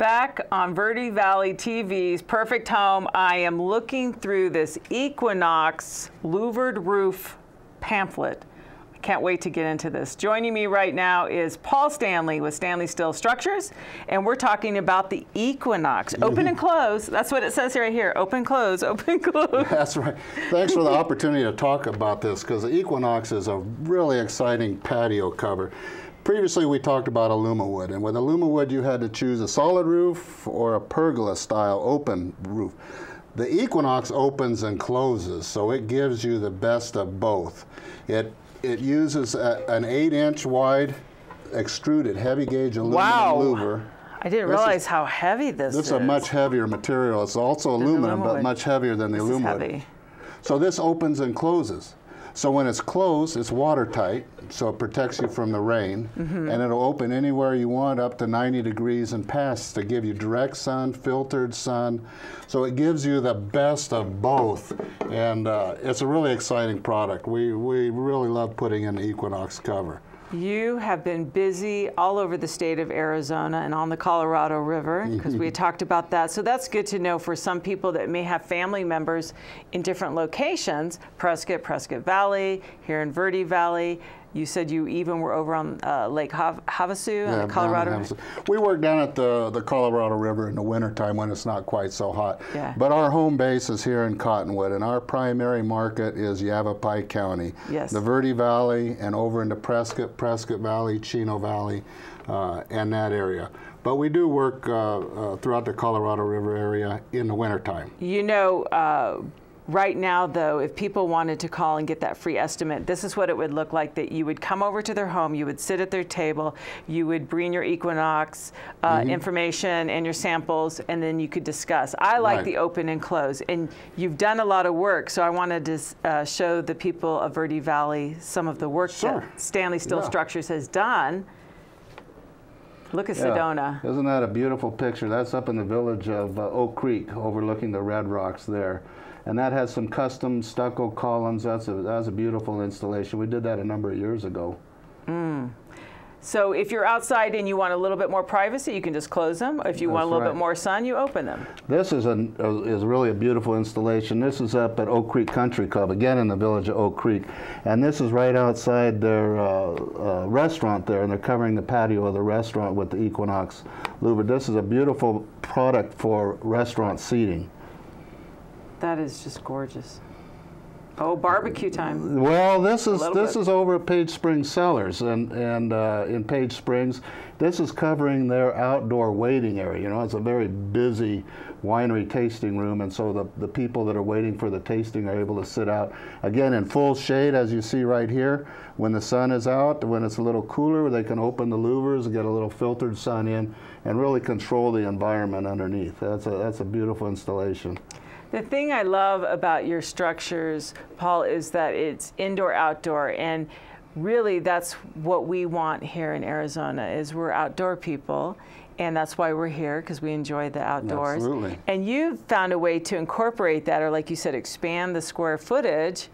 Back on Verde Valley TV's Perfect Home, I am looking through this Equinox louvered roof pamphlet. I can't wait to get into this. Joining me right now is Paul Stanley with Stanley Steel Structures, and we're talking about the Equinox. Open and close. That's what it says right here. Open, close, open, close. That's right. Thanks for the opportunity to talk about this, because the Equinox is a really exciting patio cover. Previously, we talked about AlumaWood, and with AlumaWood, you had to choose a solid roof or a pergola-style open roof. The Equinox opens and closes, so it gives you the best of both. It uses an 8-inch wide extruded heavy gauge aluminum louver. I didn't realize how heavy this is. This is a much heavier material. It's also aluminum, but much heavier than the AlumaWood. This is heavy. So this opens and closes. So when it's closed, it's watertight, so it protects you from the rain, and it'll open anywhere you want up to 90 degrees and past to give you direct sun, filtered sun. So it gives you the best of both, and it's a really exciting product. We really love putting in the Equinox cover. You have been busy all over the state of Arizona and on the Colorado River, because we had talked about that. So that's good to know for some people that may have family members in different locations, Prescott Valley, here in Verde Valley. You said you even were over on Lake Havasu in the Colorado River. We work down at the Colorado River in the wintertime when it's not quite so hot. Yeah. But our home base is here in Cottonwood, and our primary market is Yavapai County. Yes. The Verde Valley and over into Prescott Valley, Chino Valley, and that area. But we do work throughout the Colorado River area in the wintertime. You know, right now, though, if people wanted to call and get that free estimate, this is what it would look like, that you would come over to their home, you would sit at their table, you would bring your Equinox information and your samples, and then you could discuss. I like the open and close, and you've done a lot of work, so I wanted to show the people of Verde Valley some of the work that Stanley Steel Structures has done. Look at Sedona. Isn't that a beautiful picture? That's up in the village of Oak Creek, overlooking the Red Rocks there. And that has some custom stucco columns. That's a beautiful installation. We did that a number of years ago. So if you're outside and you want a little bit more privacy, you can just close them. If you want a little bit more sun, you open them. This is really a beautiful installation. This is up at Oak Creek Country Club, again in the village of Oak Creek. And this is right outside their restaurant there, and they're covering the patio of the restaurant with the Equinox louver. This is a beautiful product for restaurant seating. That is just gorgeous. Oh, barbecue time. Well, this is over at Page Springs Cellars, and in Page Springs, this is covering their outdoor waiting area. You know, it's a very busy winery tasting room, and so the people that are waiting for the tasting are able to sit out, again, in full shade, as you see right here. When the sun is out, when it's a little cooler, they can open the louvers and get a little filtered sun in and really control the environment underneath. That's a beautiful installation. The thing I love about your structures, Paul, is that it's indoor-outdoor, and really that's what we want here in Arizona. Is we're outdoor people, and that's why we're here, because we enjoy the outdoors. Absolutely. And you've found a way to incorporate that, or like you said, expand the square footage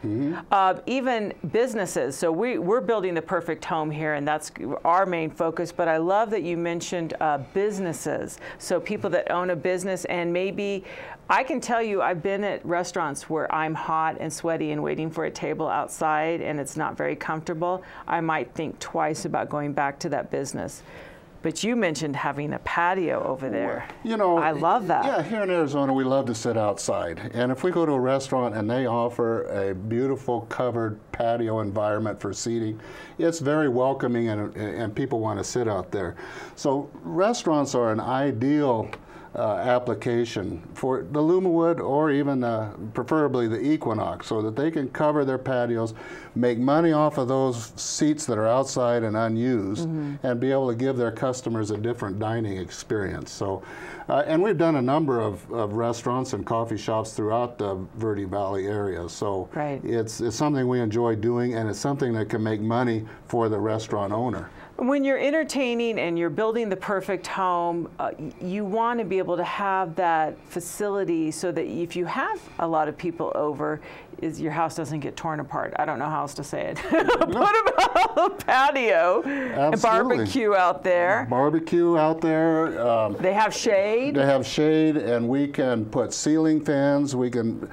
of even businesses. So we're building the perfect home here, and that's our main focus. But I love that you mentioned businesses. So people that own a business, and maybe I can tell you, I've been at restaurants where I'm hot and sweaty and waiting for a table outside, and it's not very comfortable. I might think twice about going back to that business. But you mentioned having a patio over there. You know, I love that. Yeah, here in Arizona, we love to sit outside. And if we go to a restaurant and they offer a beautiful covered patio environment for seating, it's very welcoming, and people want to sit out there. So restaurants are an ideal application for the AlumaWood, or even preferably the Equinox, so that they can cover their patios, make money off of those seats that are outside and unused, and be able to give their customers a different dining experience. So, and we've done a number of restaurants and coffee shops throughout the Verde Valley area. So it's something we enjoy doing, and it's something that can make money for the restaurant owner. When you're entertaining and you're building the perfect home, you want to be able to have that facility so that if you have a lot of people over, your house doesn't get torn apart. I don't know how else to say it. What about patio. And barbecue out there. Barbecue out there. They have shade. They have shade, and we can put ceiling fans. We can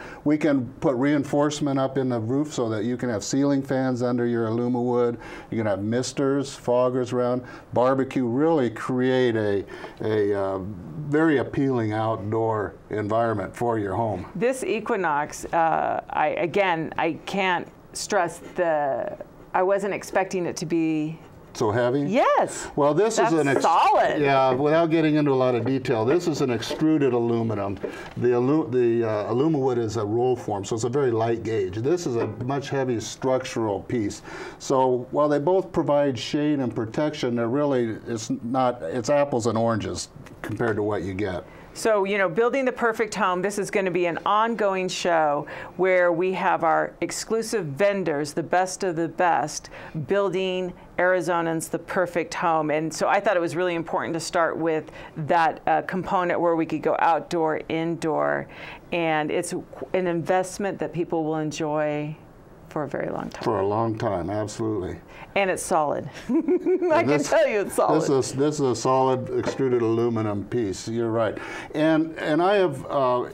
put reinforcement up in the roof so that you can have ceiling fans under your AlumaWood. You can have misters, foggers around. Barbecue really create a very appealing outdoor environment for your home. This Equinox, I can't stress I wasn't expecting it to be so heavy? Yes. Well, this is solid. Yeah, without getting into a lot of detail, this is an extruded aluminum. The AlumaWood is a roll form, so it's a very light gauge. This is a much heavier structural piece. So while they both provide shade and protection, they're really, it's apples and oranges compared to what you get. So, building the perfect home, this is going to be an ongoing show where we have our exclusive vendors, the best of the best, building Arizonans the perfect home. And so I thought it was really important to start with that component where we could go outdoor, indoor, and it's an investment that people will enjoy for a very long time. For a long time, absolutely. And it's solid. I can tell you it's solid. This is a solid extruded aluminum piece. You're right. And I have,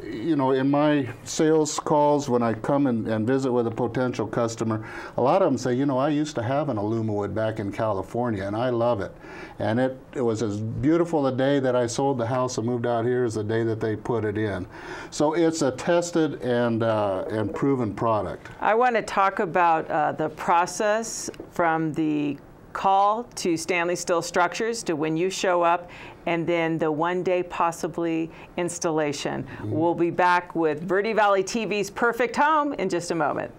in my sales calls when I come and visit with a potential customer, a lot of them say, I used to have an AlumaWood back in California, and I love it. And it was as beautiful the day that I sold the house and moved out here as the day that they put it in. So it's a tested and proven product. I want to talk about the process from the call to Stanley Steel Structures to when you show up, and then the one-day possibly installation. We'll be back with Verde Valley TV's Perfect Home in just a moment.